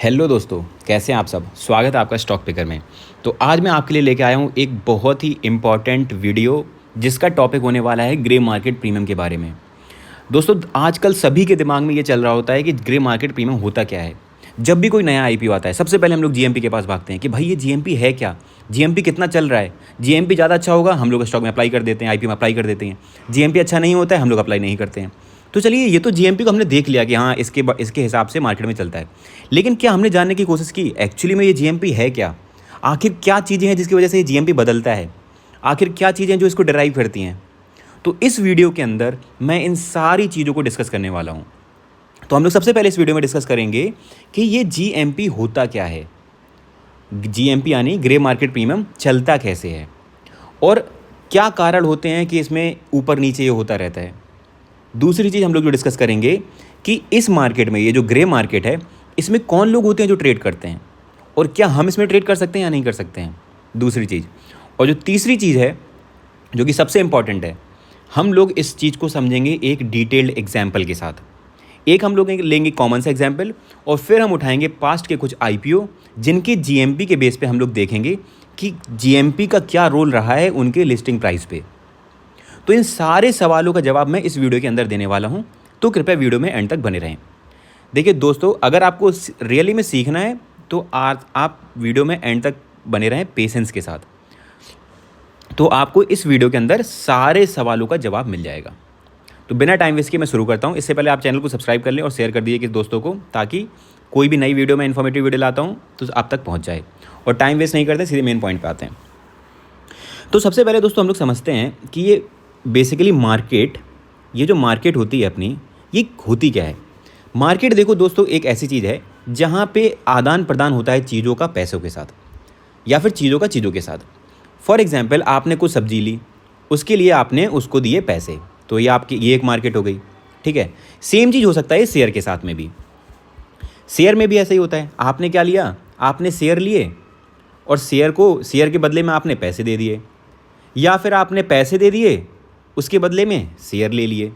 Hello दोस्तों, कैसे हैं आप सब। स्वागत है आपका स्टॉक पिकर में। तो आज मैं आपके लिए लेके आया हूँ एक बहुत ही इम्पॉर्टेंट वीडियो जिसका टॉपिक होने वाला है ग्रे मार्केट प्रीमियम के बारे में। दोस्तों, आजकल सभी के दिमाग में ये चल रहा होता है कि ग्रे मार्केट प्रीमियम होता क्या है। जब भी कोई नया आईपीओ आता है सबसे पहले हम लोग जीएमपी के पास भागते हैं कि भाई ये जीएमपी है क्या, जीएमपी कितना चल रहा है। जीएमपी ज़्यादा अच्छा होगा हम लोग स्टॉक में अप्लाई कर देते हैं, आईपीओ में अप्लाई कर देते हैं। जीएमपी अच्छा नहीं होता है हम लोग अप्लाई नहीं करते हैं। तो चलिए, ये तो जीएमपी को हमने देख लिया कि हाँ इसके हिसाब से मार्केट में चलता है। लेकिन क्या हमने जानने की कोशिश की एक्चुअली में ये जीएमपी है क्या। आखिर क्या चीज़ें हैं जिसकी वजह से ये जीएमपी बदलता है। आखिर क्या चीज़ें जो इसको डिराइव करती हैं। तो इस वीडियो के अंदर मैं इन सारी चीज़ों को डिस्कस करने वाला हूँ। तो हम लोग सबसे पहले इस वीडियो में डिस्कस करेंगे कि ये जीएमपी होता क्या है। जीएमपी यानी ग्रे मार्केट प्रीमियम चलता कैसे है और क्या कारण होते हैं कि इसमें ऊपर नीचे ये होता रहता है। दूसरी चीज़ हम लोग जो डिस्कस करेंगे कि इस मार्केट में, ये जो ग्रे मार्केट है, इसमें कौन लोग होते हैं जो ट्रेड करते हैं और क्या हम इसमें ट्रेड कर सकते हैं या नहीं कर सकते हैं। दूसरी चीज़, और जो तीसरी चीज़ है जो कि सबसे इम्पॉर्टेंट है, हम लोग इस चीज़ को समझेंगे एक डिटेल्ड एग्जाम्पल के साथ। एक हम लोग लेंगे कॉमन सा एग्जाम्पल और फिर हम उठाएंगे पास्ट के कुछ आईपीओ जिनके जीएमपी के बेस पे हम लोग देखेंगे कि जीएमपी का क्या रोल रहा है उनके लिस्टिंग प्राइस पे। तो इन सारे सवालों का जवाब मैं इस वीडियो के अंदर देने वाला हूं, तो कृपया वीडियो में एंड तक बने रहें। देखिए दोस्तों, अगर आपको रियली में सीखना है तो आज आप वीडियो में एंड तक बने रहें पेशेंस के साथ, तो आपको इस वीडियो के अंदर सारे सवालों का जवाब मिल जाएगा। तो बिना टाइम वेस्ट किए मैं शुरू करता हूँ। इससे पहले आप चैनल को सब्सक्राइब कर लें और शेयर कर दीजिए किसी दोस्तों को, ताकि कोई भी नई वीडियो में इन्फॉर्मेटिव वीडियो लाता हूँ तो आप तक पहुँच जाए। और टाइम वेस्ट नहीं करते, सीधे मेन पॉइंट पे आते हैं। तो सबसे पहले दोस्तों हम लोग समझते हैं कि ये बेसिकली मार्केट, ये जो मार्केट होती है अपनी, ये होती क्या है। मार्केट देखो दोस्तों, एक ऐसी चीज़ है जहाँ पे आदान प्रदान होता है चीज़ों का पैसों के साथ या फिर चीज़ों का चीज़ों के साथ। फॉर एग्जांपल, आपने कुछ सब्जी ली, उसके लिए आपने उसको दिए पैसे, तो ये एक मार्केट हो गई। ठीक है, सेम चीज़ हो सकता है शेयर के साथ में भी। शेयर में भी ऐसा ही होता है। आपने क्या लिया, आपने शेयर लिए और शेयर के बदले में आपने पैसे दे दिए, या फिर आपने पैसे दे दिए उसके बदले में शेयर ले लिए।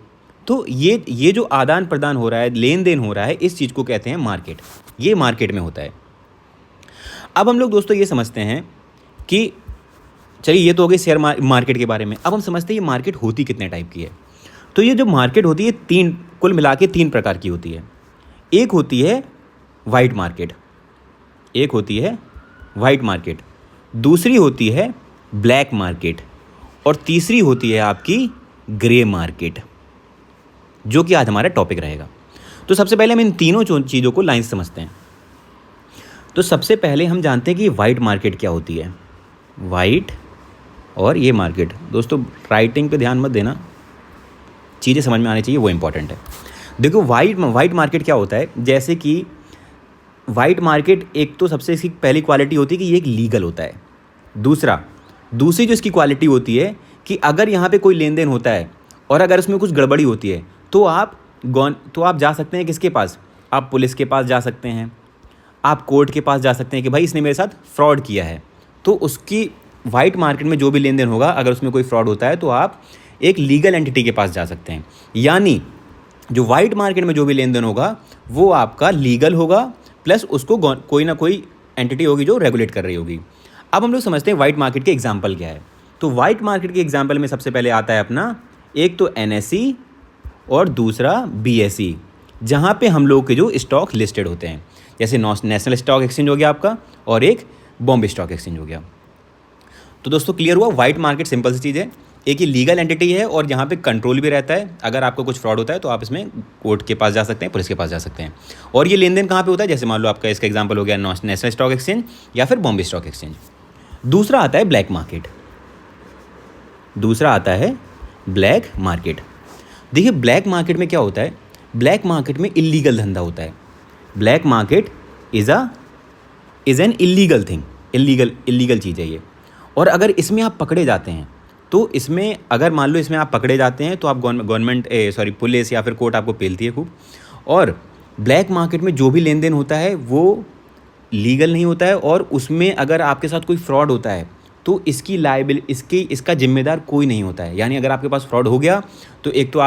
तो ये जो आदान प्रदान हो रहा है, लेन देन हो रहा है, इस चीज़ को कहते हैं मार्केट। ये मार्केट में होता है। अब हम लोग दोस्तों ये समझते हैं कि चलिए, ये तो हो गई शेयर मार्केट के बारे में। अब हम समझते हैं ये मार्केट होती कितने टाइप की है। तो ये जो मार्केट होती है कुल मिला के तीन प्रकार की होती है। एक होती है वाइट मार्केट, दूसरी होती है ब्लैक मार्केट और तीसरी होती है आपकी ग्रे मार्केट, जो कि आज हमारा टॉपिक रहेगा। तो सबसे पहले हम इन तीनों चीज़ों को लाइन से समझते हैं। तो सबसे पहले हम जानते हैं कि वाइट मार्केट क्या होती है। वाइट और ये मार्केट, दोस्तों राइटिंग पे ध्यान मत देना, चीज़ें समझ में आनी चाहिए, वो इंपॉर्टेंट है। देखो वाइट मार्केट क्या होता है। जैसे कि वाइट मार्केट, एक तो सबसे इसकी पहली क्वालिटी होती है कि ये एक लीगल होता है। दूसरी जो इसकी क्वालिटी होती है कि अगर यहाँ पे कोई लेन देन होता है और अगर उसमें कुछ गड़बड़ी होती है तो आप जा सकते हैं किसके पास, आप पुलिस के पास जा सकते हैं, आप कोर्ट के पास जा सकते हैं कि भाई इसने मेरे साथ फ्रॉड किया है। तो उसकी वाइट मार्केट में जो भी लेन देन होगा, अगर उसमें कोई फ्रॉड होता है तो आप एक लीगल एंटिटी के पास जा सकते हैं। यानी जो वाइट मार्केट में जो भी लेन देन होगा वो आपका लीगल होगा, प्लस उसको कोई ना कोई एंटिटी होगी जो रेगुलेट कर रही होगी। अब हम लोग समझते हैं वाइट मार्केट के एग्जाम्पल क्या है। तो वाइट मार्केट के एग्जाम्पल में सबसे पहले आता है अपना, एक तो एनएसई और दूसरा बीएसई, जहाँ पे हम लोग के जो स्टॉक लिस्टेड होते हैं, जैसे नेशनल स्टॉक एक्सचेंज हो गया आपका और एक बॉम्बे स्टॉक एक्सचेंज हो गया। तो दोस्तों क्लियर हुआ, वाइट मार्केट सिंपल सी चीज़ है, एक ही लीगल एंटिटी है और यहाँ पे कंट्रोल भी रहता है। अगर आपको कुछ फ्रॉड होता है तो आप इसमें कोर्ट के पास जा सकते हैं, पुलिस के पास जा सकते हैं। और ये लेन देन कहाँ पे होता है, जैसे मान लो आपका इसका एग्जांपल हो गया नेशनल स्टॉक एक्सचेंज या फिर बॉम्बे स्टॉक एक्सचेंज। दूसरा आता है ब्लैक मार्केट। देखिए ब्लैक मार्केट में क्या होता है, ब्लैक मार्केट में इलीगल धंधा होता है। Black market is an illegal thing, illegal चीज़ है ये। और अगर इसमें आप पकड़े जाते हैं तो इसमें, अगर मान लो इसमें आप पकड़े जाते हैं तो आप पुलिस या फिर कोर्ट आपको पेलती है खूब। और ब्लैक मार्केट में जो भी लेन देन होता है वो लीगल नहीं होता है, और उसमें अगर आपके साथ कोई फ्रॉड होता है तो इसकी इसका जिम्मेदार कोई नहीं होता है। यानी अगर आपके पास फ्रॉड हो गया तो एक तो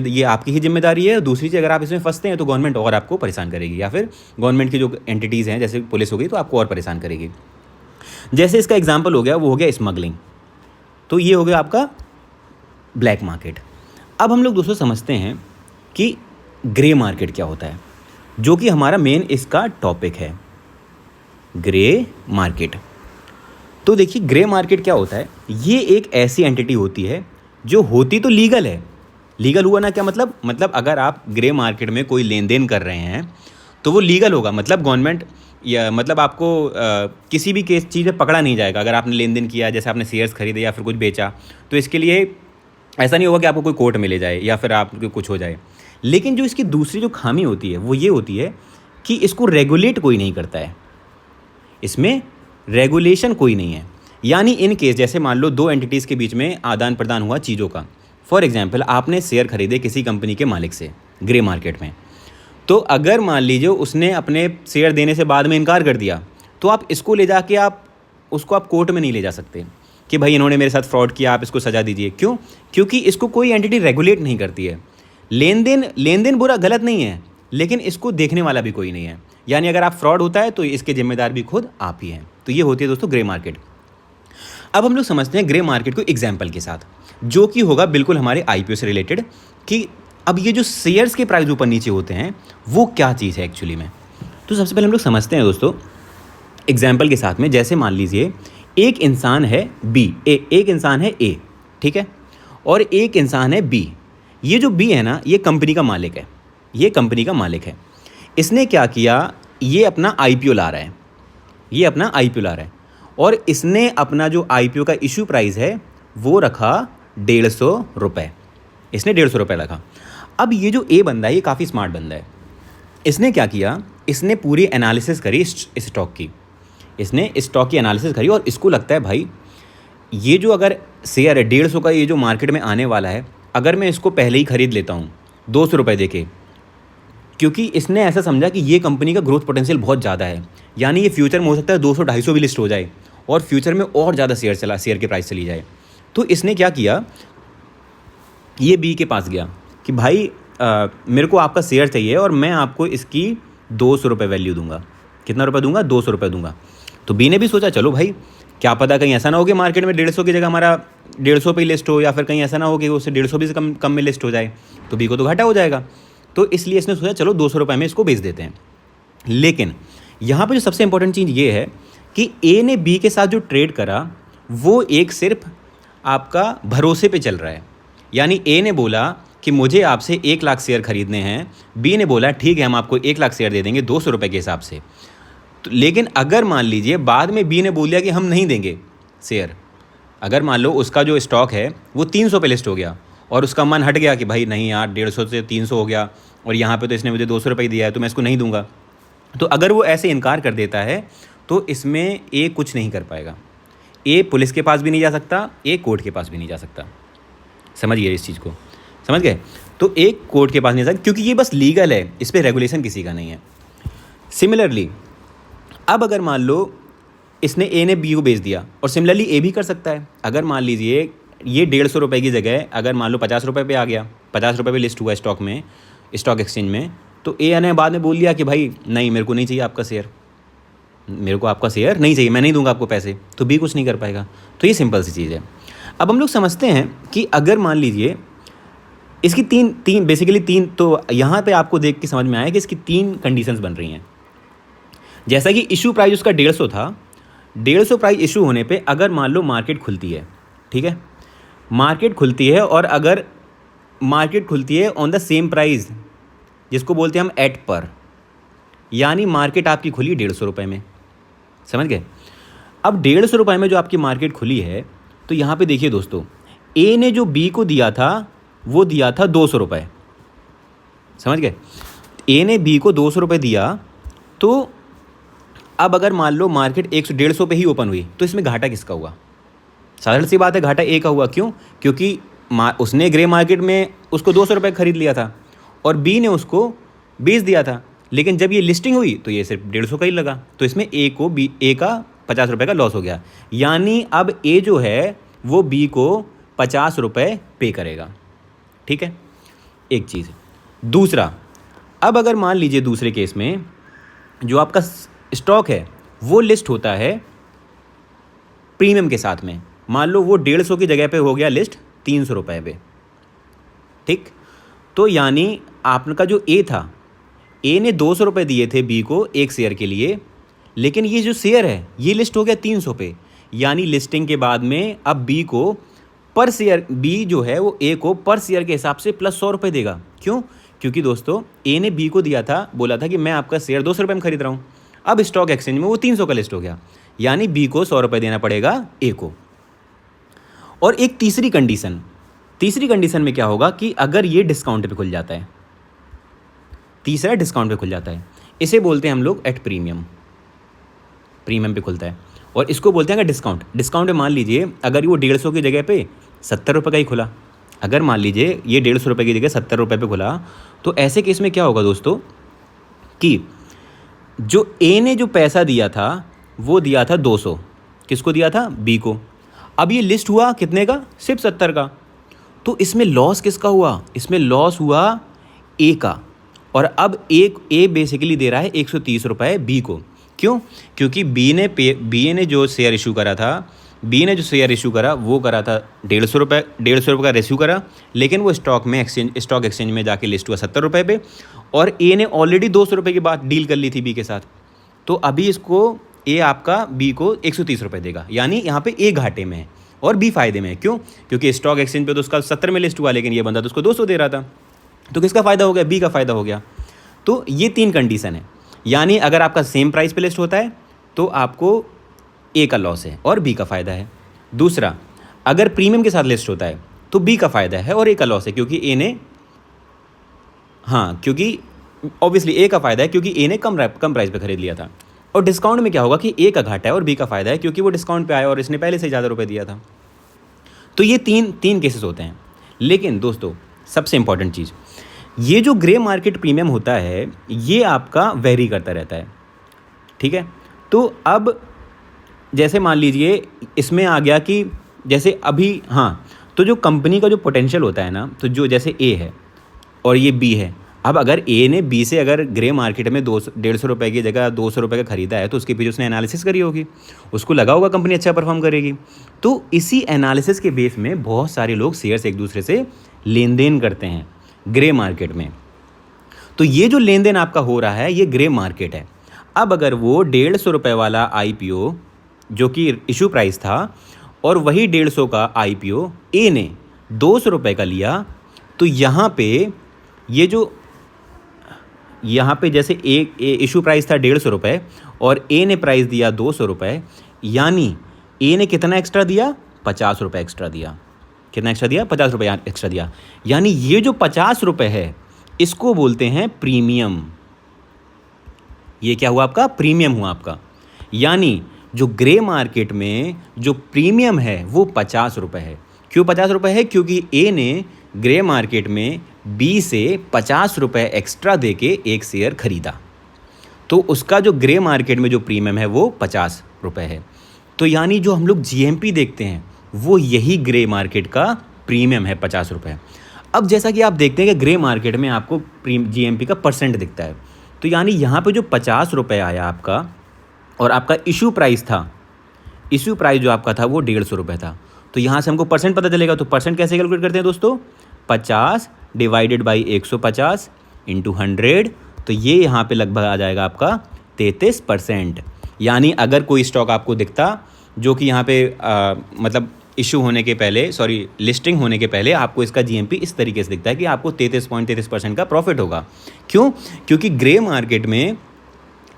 ये आपकी ही जिम्मेदारी है, दूसरी चीज़ अगर आप इसमें फंसते हैं तो गवर्नमेंट और आपको परेशान करेगी, या फिर गवर्नमेंट की जो एंटिटीज़ हैं जैसे पुलिस हो गई तो आपको और परेशान करेगी। जैसे इसका एग्जाम्पल हो गया, वो हो गया स्मगलिंग, तो ये हो गया आपका ब्लैक मार्केट। अब हम लोग दोस्तों समझते हैं कि ग्रे मार्केट क्या होता है, जो कि हमारा मेन इसका टॉपिक है, ग्रे मार्केट। तो देखिए ग्रे मार्केट क्या होता है, ये एक ऐसी एंटिटी होती है जो होती तो लीगल है। लीगल हुआ ना, क्या मतलब अगर आप ग्रे मार्केट में कोई लेन देन कर रहे हैं तो वो लीगल होगा, मतलब गवर्नमेंट या मतलब आपको किसी भी चीज़ में पकड़ा नहीं जाएगा। अगर आपने लेन देन किया, जैसे आपने शेयर्स खरीदे या फिर कुछ बेचा, तो इसके लिए ऐसा नहीं होगा कि आपको कोई कोर्ट में ले जाए या फिर आपको कुछ हो जाए। लेकिन जो इसकी दूसरी जो खामी होती है वो ये होती है कि इसको रेगुलेट कोई नहीं करता है, इसमें रेगुलेशन कोई नहीं है। यानी इन केस जैसे मान लो दो एंटिटीज़ के बीच में आदान प्रदान हुआ चीज़ों का, फॉर एग्जांपल आपने शेयर खरीदे किसी कंपनी के मालिक से ग्रे मार्केट में, तो अगर मान लीजिए उसने अपने शेयर देने से बाद में इनकार कर दिया, तो आप इसको ले जाके आप कोर्ट में नहीं ले जा सकते कि भाई इन्होंने मेरे साथ फ्रॉड किया, आप इसको सज़ा दीजिए। क्यों? क्योंकि इसको कोई एंटिटी रेगुलेट नहीं करती है। लेन देन बुरा गलत नहीं है, लेकिन इसको देखने वाला भी कोई नहीं है। यानी अगर आप फ्रॉड होता है तो इसके जिम्मेदार भी खुद आप ही हैं। तो ये होती है दोस्तों ग्रे मार्केट। अब हम लोग समझते हैं ग्रे मार्केट को एग्जाम्पल के साथ, जो कि होगा बिल्कुल हमारे IPO से रिलेटेड, कि अब ये जो शेयर्स के प्राइस ऊपर नीचे होते हैं वो क्या चीज़ है एक्चुअली में। तो सबसे पहले हम लोग समझते हैं दोस्तों एग्जाम्पल के साथ में। जैसे मान लीजिए एक इंसान है B, एक इंसान है A, ठीक है, और एक इंसान है B। ये जो B है ना, ये कंपनी का मालिक है, ये कंपनी का मालिक है। इसने क्या किया, ये अपना IPO ला रहा है, और इसने अपना जो IPO का इशू प्राइस है वो रखा 150 रुपये। इसने 150 रुपये रखा। अब ये जो A बंदा है, ये काफ़ी स्मार्ट बंदा है। इसने क्या किया, इसने पूरी एनालिसिस करी स्टॉक की, इसने स्टॉक की एनालिसिस करी, और इसको लगता है भाई ये जो अगर शेयर है 150 का, ये जो मार्केट में आने वाला है, अगर मैं इसको पहले ही ख़रीद लेता हूँ 200 रुपये दे के, क्योंकि इसने ऐसा समझा कि ये कंपनी का ग्रोथ पोटेंशियल बहुत ज़्यादा है। यानी ये फ्यूचर में हो सकता है 200-250 भी लिस्ट हो जाए और फ्यूचर में और ज़्यादा शेयर की प्राइस चली जाए। तो इसने क्या किया, ये B के पास गया कि भाई मेरे को आपका शेयर चाहिए और मैं आपको इसकी 200 रुपये वैल्यू दूंगा। कितना रुपये दूंगा? 200 रुपये दूंगा। तो B ने भी सोचा चलो भाई क्या पता कहीं ऐसा ना हो कि मार्केट में 150 की जगह हमारा 150 पे ही लिस्ट हो, या फिर कहीं ऐसा ना हो कि उससे 150 भी से कम में लिस्ट हो जाए, तो B को तो घाटा हो जाएगा। तो इसलिए इसने सोचा चलो 200 रुपये में इसको बेच देते हैं। लेकिन यहाँ पर जो सबसे इंपॉर्टेंट चीज़ ये है कि A ने B के साथ जो ट्रेड करा वो एक सिर्फ आपका भरोसे पे चल रहा है। यानी A ने बोला कि मुझे आपसे 1 लाख शेयर खरीदने हैं, B ने बोला ठीक है हम आपको 1 लाख शेयर दे देंगे 200 रुपये के हिसाब से। तो लेकिन अगर मान लीजिए बाद में B ने बोल दिया कि हम नहीं देंगे शेयर, अगर मान लो उसका जो स्टॉक है वो 300 पे लिस्ट हो गया और उसका मन हट गया कि भाई नहीं यार 150 से 300 हो गया और यहाँ पे तो इसने मुझे 200 रुपये दिया है तो मैं इसको नहीं दूंगा, तो अगर वो ऐसे इनकार कर देता है तो इसमें A कुछ नहीं कर पाएगा। A पुलिस के पास भी नहीं जा सकता, A कोर्ट के पास भी नहीं जा सकता। समझिए इस चीज़ को, समझ गए? तो A कोर्ट के पास नहीं जा सकता क्योंकि ये बस लीगल है, इस पर रेगुलेशन किसी का नहीं है। सिमिलरली अब अगर मान लो इसने A ने B को बेच दिया, और सिमिलरली A भी कर सकता है। अगर मान लीजिए ये 150 रुपये की जगह अगर मान लो 50 रुपये पे आ गया, 50 रुपये पे लिस्ट हुआ स्टॉक में, स्टॉक एक्सचेंज में, तो A ने बाद में बोल दिया कि भाई नहीं मेरे को नहीं चाहिए आपका शेयर, मेरे को आपका शेयर नहीं चाहिए, मैं नहीं दूंगा आपको पैसे, तो B कुछ नहीं कर पाएगा। तो ये सिंपल सी चीज़ है। अब हम लोग समझते हैं कि अगर मान लीजिए इसकी तीन बेसिकली तीन, तो यहाँ पे आपको देख के समझ में आया कि इसकी 3 कंडीशंस बन रही हैं। जैसा कि इशू प्राइस उसका 150 था, 150 प्राइस इशू होने पे अगर मान लो मार्केट खुलती है, ठीक है, मार्केट खुलती है, और अगर मार्केट खुलती है ऑन द सेम प्राइस जिसको बोलते हैं हम एट पर, यानी मार्केट आपकी खुली 150 रुपये में, समझ गए? अब 150 रुपये में जो आपकी मार्केट खुली है, तो यहाँ पे देखिए दोस्तों A ने जो B को दिया था वो दिया था 200 रुपये, समझ गए? A ने B को 200 रुपये दिया, तो अब अगर मान लो मार्केट 150 पे ही ओपन हुई तो इसमें घाटा किसका हुआ? साधारण सी बात है, घाटा A का हुआ। क्यों? क्योंकि उसने ग्रे मार्केट में उसको 200 रुपये खरीद लिया था और B ने उसको बेच दिया था, लेकिन जब ये लिस्टिंग हुई तो ये सिर्फ 150 का ही लगा, तो इसमें A का ₹50 का लॉस हो गया, यानी अब ए जो है वो बी को ₹50 पे करेगा। ठीक है, एक चीज़। दूसरा, अब अगर मान लीजिए दूसरे केस में जो आपका स्टॉक है वो लिस्ट होता है प्रीमियम के साथ में, मान लो वो 150 की जगह पे हो गया लिस्ट ₹300 पे। ठीक, तो यानी आपका जो ए था, ए ने ₹200 दिए थे बी को एक शेयर के लिए, लेकिन ये जो शेयर है ये लिस्ट हो गया 300 पे, यानी लिस्टिंग के बाद में अब बी को पर शेयर, बी जो है वो ए को पर शेयर के हिसाब से प्लस ₹100 देगा। क्यों? क्योंकि दोस्तों ए ने बी को दिया था, बोला था कि मैं आपका शेयर ₹200 में खरीद रहा हूँ, अब स्टॉक एक्सचेंज में वो 300 का लिस्ट हो गया, यानी बी को ₹100 देना पड़ेगा ए को। और एक तीसरी कंडीशन में क्या होगा कि अगर ये डिस्काउंट पे खुल जाता है, तीसरा डिस्काउंट पे खुल जाता है, इसे बोलते हैं हम लोग एट प्रीमियम पे खुलता है, और इसको बोलते हैं अगर डिस्काउंट में मान लीजिए अगर वो 150 की जगह पे ₹70 का ही खुला, अगर मान लीजिए ये ₹150 की जगह ₹70 पे खुला, तो ऐसे केस में क्या होगा दोस्तों कि जो ए ने जो पैसा दिया था वो दिया था 200, किसको दिया था? बी को। अब ये लिस्ट हुआ कितने का? सिर्फ 70 का। तो इसमें लॉस किसका हुआ? इसमें लॉस हुआ ए का, और अब ए बेसिकली दे रहा है ₹130 बी को। क्यों? क्योंकि बी ने जो शेयर इशू करा था, बी ने जो शेयर इशू करा वो करा था ₹150 का रेस्यू करा, लेकिन वो स्टॉक एक्सचेंज में जाके लिस्ट हुआ ₹70 पे, और ए ने ऑलरेडी ₹200 की बात डील कर ली थी बी के साथ, तो अभी इसको ए आपका बी को ₹130 देगा, यानी यहाँ पे ए घाटे में है और बी फायदे में है। क्यों? क्योंकि स्टॉक एक्सचेंज पे तो उसका 70 में लिस्ट हुआ, लेकिन ये बंदा तो उसको 200 दे रहा था, तो किसका फ़ायदा हो गया? बी का फ़ायदा हो गया। तो ये 3 कंडीशन है, यानी अगर आपका सेम प्राइस पे लिस्ट होता है तो आपको ए का लॉस है और बी का फ़ायदा है। दूसरा, अगर प्रीमियम के साथ लिस्ट होता है तो बी का फ़ायदा है और ए का लॉस है, क्योंकि ए ने, हाँ, क्योंकि ऑब्वियसली ए का फ़ायदा है क्योंकि ए ने कम प्राइस पे खरीद लिया था। और डिस्काउंट में क्या होगा कि ए का घाटा है और बी का फ़ायदा है, क्योंकि वो डिस्काउंट पे आया और इसने पहले से ज़्यादा रुपए दिया था। तो ये तीन केसेस होते हैं। लेकिन दोस्तों सबसे इंपॉर्टेंट चीज़, ये जो ग्रे मार्केट प्रीमियम होता है ये आपका वेरी करता रहता है। ठीक है, तो अब जैसे मान लीजिए इसमें आ गया कि जैसे अभी, हाँ, तो जो कंपनी का जो पोटेंशियल होता है ना, तो जो जैसे ए है और ये बी है, अब अगर ए ने बी से अगर ग्रे मार्केट में ₹150 की जगह ₹200 का ख़रीदा है, तो उसके पीछे उसने एनालिसिस करी होगी, उसको लगा होगा कंपनी अच्छा परफॉर्म करेगी, तो इसी एनालिसिस के बेस में बहुत सारे लोग शेयर्स एक दूसरे से लेन देन करते हैं ग्रे मार्केट में। तो ये जो लेन देन आपका हो रहा है ये ग्रे मार्केट है। अब अगर वो ₹150 वाला IPO जो कि इशू प्राइस था और वही 150 का IPO ए ने ₹200 का लिया, तो यहाँ पे ये जो यहाँ पे जैसे ए इशू प्राइस था ₹150 और ए ने प्राइस दिया ₹200, यानी ए ने कितना एक्स्ट्रा दिया? ₹50 एक्स्ट्रा दिया। कितना एक्स्ट्रा दिया? ₹50 एक्स्ट्रा दिया। यानी ये जो ₹50 है इसको बोलते हैं प्रीमियम। ये क्या हुआ आपका? प्रीमियम हुआ आपका। यानी जो ग्रे मार्केट में जो प्रीमियम है वो ₹50 है। क्यों ₹50 है? क्योंकि ए ने ग्रे मार्केट में बी से ₹50 एक्स्ट्रा देके एक शेयर खरीदा, तो उसका जो ग्रे मार्केट में जो प्रीमियम है वो ₹50 है। तो यानी जो हम लोग GMP देखते हैं वो यही ग्रे मार्केट का प्रीमियम है, ₹50। अब जैसा कि आप देखते हैं कि ग्रे मार्केट में आपको GMP का परसेंट दिखता है, तो यानी यहाँ पे जो ₹50 आया आपका और आपका इशू प्राइस था, इशू प्राइस जो आपका था वो ₹150 था, तो यहाँ से हमको परसेंट पता चलेगा। तो परसेंट कैसे कैलकुलेट करते हैं दोस्तों? 50 डिवाइडेड बाई 150 इंटू 100, तो ये यहाँ पे लगभग आ जाएगा आपका 33%। यानी अगर कोई स्टॉक आपको दिखता जो कि यहाँ पे मतलब इशू होने के पहले, लिस्टिंग होने के पहले आपको इसका GMP इस तरीके से दिखता है कि आपको 33.33% का प्रॉफिट होगा। क्यों? क्योंकि ग्रे मार्केट में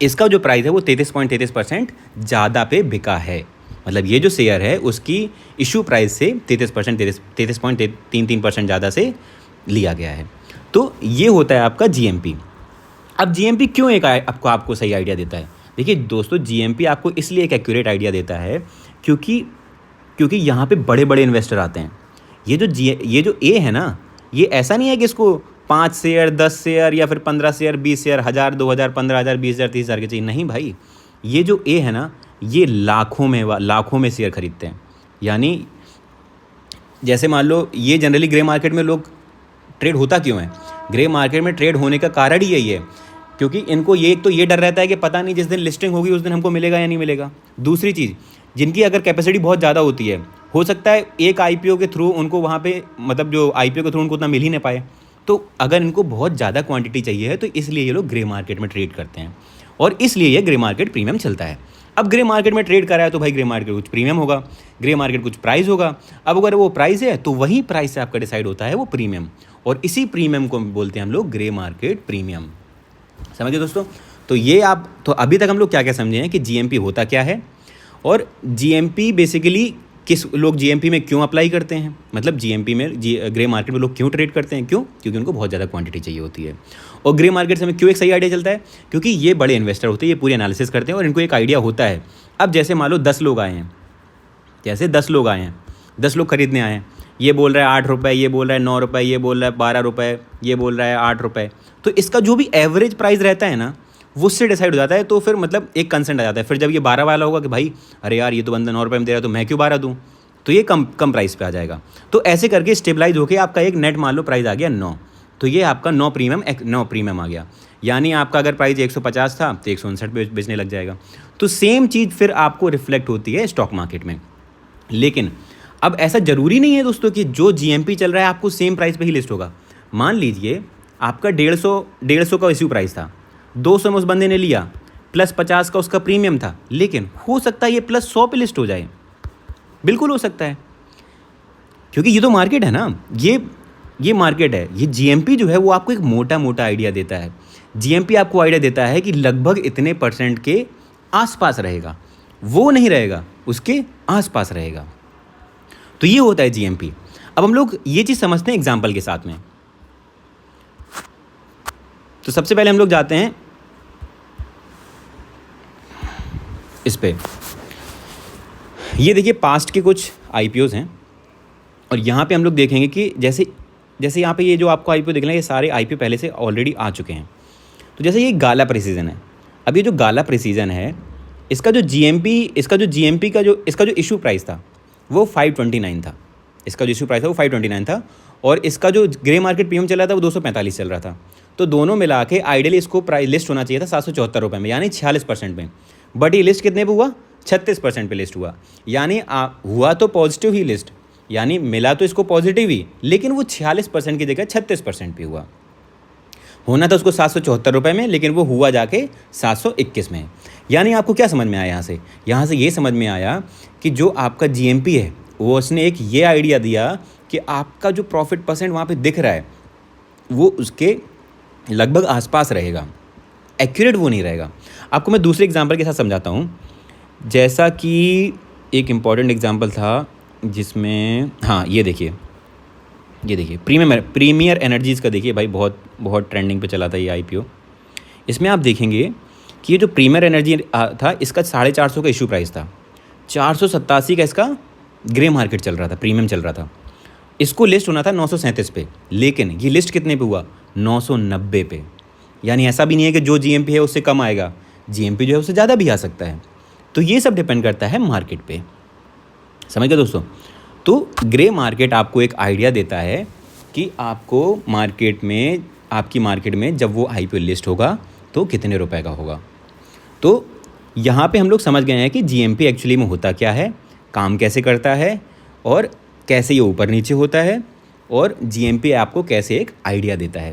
इसका जो प्राइस है वो 33.33% ज़्यादा पे बिका है। मतलब ये जो शेयर है उसकी इशू प्राइस से 33.33% ज़्यादा से लिया गया है। तो ये होता है आपका GMP। अब GMP क्यों एक आपको सही आइडिया देता है? देखिए दोस्तों, GMP आपको इसलिए एक एक्यूरेट आइडिया देता है क्योंकि यहाँ पे बड़े बड़े इन्वेस्टर आते हैं। ये जो ए है ना, ये ऐसा नहीं है कि इसको 5 शेयर 10 शेयर या फिर 15 शेयर 20 शेयर 1000 2000 15,000 20,000 30,000 के चाहिए। नहीं भाई, ये जो ए है ना, ये लाखों में शेयर खरीदते हैं। यानी जैसे मान लो ये जनरली ग्रे मार्केट में लोग ट्रेड होता क्यों है, ग्रे मार्केट में ट्रेड होने का कारण ही यही है क्योंकि इनको ये एक तो ये डर रहता है कि पता नहीं जिस दिन लिस्टिंग होगी उस दिन हमको मिलेगा या नहीं मिलेगा। दूसरी चीज़, जिनकी अगर कैपेसिटी बहुत ज़्यादा होती है, हो सकता है एक आईपीओ के थ्रू उनको वहाँ पे मतलब जो आईपीओ के थ्रू उनको उतना मिल ही नहीं पाए, तो अगर इनको बहुत ज़्यादा क्वांटिटी चाहिए है तो इसलिए ये लोग ग्रे मार्केट में ट्रेड करते हैं और इसलिए ये ग्रे मार्केट प्रीमियम चलता है। अब ग्रे मार्केट में ट्रेड करा है तो भाई ग्रे मार्केट कुछ प्रीमियम होगा, ग्रे मार्केट कुछ प्राइस होगा। अब अगर वो प्राइस है तो वही प्राइस से आपका डिसाइड होता है वो प्रीमियम, और इसी प्रीमियम को बोलते हैं हम लोग ग्रे मार्केट प्रीमियम। समझिए दोस्तों। तो ये आप तो अभी तक हम लोग क्या क्या समझे हैं कि जीएमपी होता क्या है और जीएमपी बेसिकली किस लोग जीएमपी में क्यों अप्लाई करते हैं, मतलब जीएमपी में ग्रे मार्केट में लोग क्यों ट्रेड करते हैं, क्यों, क्योंकि उनको बहुत ज़्यादा क्वांटिटी चाहिए होती है। और ग्रे मार्केट से हमें क्यों एक सही आइडिया चलता है, क्योंकि ये बड़े इन्वेस्टर होते हैं, ये पूरी एनालिसिस करते हैं और इनको एक आइडिया होता है। अब जैसे मान लो 10 लोग आए हैं, जैसे 10 लोग आए हैं, 10 लोग खरीदने आए हैं, ये बोल रहा है 8 रुपये, ये बोल रहा है 9 रुपये, ये बोल रहा है 12 रुपये, ये बोल रहा है 8 रुपये, तो इसका जो भी एवरेज प्राइस रहता है ना वो उससे डिसाइड हो जाता है। तो फिर मतलब एक कंसेंट आ जाता है। फिर जब ये 12 वाला होगा कि भाई अरे यार ये तो बंदा 9 रुपये में दे रहा है तो मैं क्यों 12 दूँ, तो ये कम प्राइस पे आ जाएगा। तो ऐसे करके स्टेबलाइज होकर आपका एक नेट मान लो प्राइस आ गया 9, तो ये आपका 9 प्रीमियम आ गया। यानी आपका अगर प्राइस 150 था तो 159 पे बेचने लग जाएगा। तो सेम चीज़ फिर आपको रिफ्लेक्ट होती है स्टॉक मार्केट में। लेकिन अब ऐसा ज़रूरी नहीं है दोस्तों कि जो जीएमपी चल रहा है आपको सेम प्राइस पे ही लिस्ट होगा। मान लीजिए आपका 150 का इश्यू प्राइस था, 200 में उस बंदे ने लिया, प्लस 50 का उसका प्रीमियम था, लेकिन हो सकता है ये प्लस 100 पे लिस्ट हो जाए, बिल्कुल हो सकता है, क्योंकि ये तो मार्केट है ना, ये मार्केट है। ये जीएमपी जो है वो आपको एक मोटा आइडिया देता है। जीएमपी आपको आइडिया देता है कि लगभग इतने % के आसपास रहेगा, वो नहीं रहेगा, उसके आसपास रहेगा। तो ये होता है जीएमपी। अब हम लोग ये चीज़ समझते हैं एग्जाम्पल के साथ में। तो सबसे पहले हम लोग जाते हैं इस पे, ये देखिए पास्ट के कुछ आईपीओज हैं और यहाँ पे हम लोग देखेंगे कि जैसे यहाँ पे ये जो आपको आईपीओ दिख रहे हैं ये सारे आईपीओ पहले से ऑलरेडी आ चुके हैं। तो जैसे ये गाला प्रिसीजन है, अब ये जो गाला प्रिसीजन है इसका जो जीएमपी का जो इशू प्राइस था वो 529 था। इसका जो इशू प्राइस था वो 529 था और इसका जो ग्रे मार्केट प्रीमियम चल रहा था वो 245 चल रहा था। तो दोनों मिला के आइडियली इसको प्राइस लिस्ट होना चाहिए था 774 रुपये में, यानी 46% में। बट ये लिस्ट कितने पे हुआ, 36% पे लिस्ट हुआ। यानी हुआ तो पॉजिटिव ही लिस्ट, यानी मिला तो इसको पॉजिटिव ही, लेकिन वो 46% की जगह 36% पे हुआ। होना था उसको 774 रुपये में, लेकिन वो हुआ जाके 721 में। यानी आपको क्या समझ में आया यहाँ से ये समझ में आया कि जो आपका जीएमपी है वो उसने एक ये आइडिया दिया कि आपका जो प्रॉफिट % वहाँ पे दिख रहा है वो उसके लगभग आसपास रहेगा, एक्यूरेट वो नहीं रहेगा। आपको मैं दूसरे एग्जांपल के साथ समझाता हूँ। जैसा कि एक इम्पॉर्टेंट एग्जांपल था जिसमें, हाँ ये देखिए प्रीमियर एनर्जीज़ का देखिए भाई, बहुत ट्रेंडिंग पे चला था ये आईपीओ। इसमें आप देखेंगे कि ये जो प्रीमियर एनर्जी था इसका 450 का इशू प्राइस था, 487 का इसका ग्रे मार्केट चल रहा था, प्रीमियम चल रहा था। इसको लिस्ट होना था 937 पे, लेकिन ये लिस्ट कितने पे हुआ, 990 पे। यानी ऐसा भी नहीं है कि जो जीएमपी है उससे कम आएगा, जीएमपी जो है उससे ज़्यादा भी आ सकता है। तो ये सब डिपेंड करता है मार्केट पे, समझ गए दोस्तों। तो ग्रे मार्केट आपको एक आइडिया देता है कि आपको आपकी मार्केट में जब वो आईपीओ लिस्ट होगा तो कितने रुपए का होगा। तो यहाँ पे हम लोग समझ गए हैं कि जीएमपी एक्चुअली में होता क्या है, काम कैसे करता है और कैसे ये ऊपर नीचे होता है, और जीएमपी आपको कैसे एक आइडिया देता है।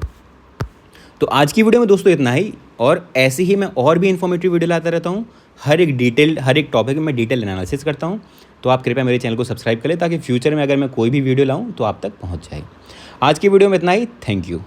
तो आज की वीडियो में दोस्तों इतना ही, और ऐसे ही मैं और भी इन्फॉर्मेटिव वीडियो लाता रहता हूँ। हर एक टॉपिक में मैं डिटेल एनालिसिस करता हूँ। तो आप कृपया मेरे चैनल को सब्सक्राइब करें ताकि फ्यूचर में अगर मैं कोई भी वीडियो लाऊँ तो आप तक पहुँच जाए। आज की वीडियो में इतना ही, थैंक यू।